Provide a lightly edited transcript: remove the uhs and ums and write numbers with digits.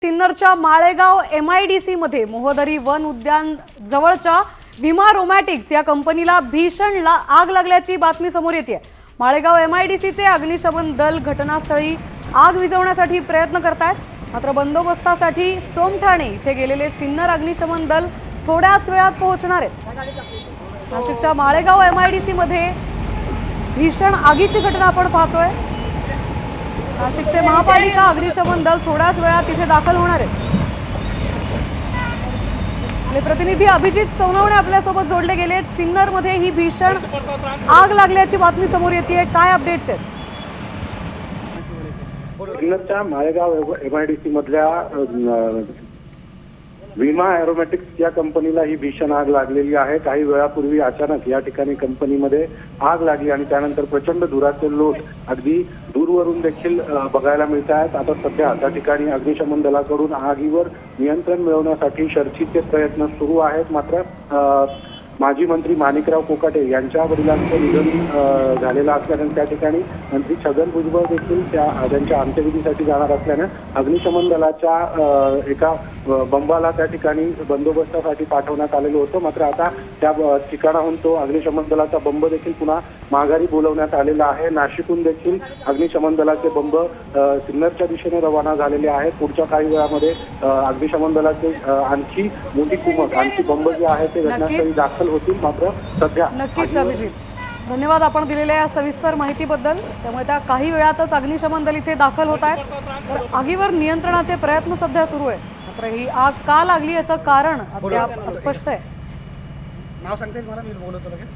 सिन्नरच्या Malegaon MIDC मध्ये Mohdari one उद्यान जवळच्या विमा रोमॅटिक्स या कंपनीला भीषण आग लागल्याची बातमी समोर येते। माळेगाव MIDC चे अग्निशमन दल घटनास्थळी आग विझवण्यासाठी प्रयत्न करतात। मात्र बंदोबस्तासाठी सोमठाणे इथे गेलेले सिन्नर अग्निशमन दल थोड्याच वेळात पोहोचणार आहेत। नाशिकच्या माळेगाव MIDC मध्ये भीषण आगीची घटना आपण पाहतोय। नाशिकचे महापालिका अग्निशमन दल थोड्याच वेळात तिथे दाखल होणार आहे। आपले प्रतिनिधी अभिजित सोनवणे आपल्या सोबत जोडले गेलेत। सिन्नर मध्ये ही भीषण आग लागल्याची बातमी समोर येते, काय अपडेट्स आहेत? सिन्नरच्या माळेगाव MIDC मधल्या विमा एरोमॅटिक्स या कंपनीला ही भीषण आग लागलेली आहे। काही वेळापूर्वी अचानक या ठिकाणी कंपनीमध्ये आग लागली आणि त्यानंतर प्रचंड धुराचे लोट अगदी दूरवरून देखील बघायला मिळत आहेत। आता सध्या त्या ठिकाणी अग्निशमन दलाकडून आगीवर नियंत्रण मिळवण्यासाठी शर्थीचे प्रयत्न सुरू आहेत। मात्र माजी मंत्री माणिकराव कोकाटे यांच्या वडिलांचं निधन झालेलं असल्याने त्या ठिकाणी मंत्री छगन भुजबळ देखील त्यांच्या अंत्यविधीसाठी जाणार असल्याने अग्निशमन दलाच्या एका बंबाला त्या ठिकाणी बंदोबस्तासाठी पाठवण्यात आलेलं होतं। मात्र आता त्या ठिकाणाहून तो अग्निशमन दलाचा बंब देखील पुन्हा माघारी बोलवण्यात आलेला आहे। नाशिकहून देखील अग्निशमन दलाचे बंब सिन्नरच्या दिशेने रवाना झालेले आहेत। पुढच्या काही वेळामध्ये अग्निशमन दलाचे आणखी मोठी कुमक आणखी बंब जे आहे ते घटनास्थळी दाखल होतील। मात्र सध्या नक्कीच अभिजित, धन्यवाद आपण दिलेल्या या सविस्तर माहितीबद्दल। त्यामुळे त्या काही वेळातच अग्निशमन दल इथे दाखल होत आहेत। तर आगीवर नियंत्रणाचे प्रयत्न सध्या सुरू आहेत। मात्र ही आग का लागली याचं कारण अद्याप अस्पष्ट आहे। नाव सांगते मला, मी बोलतो लगेच।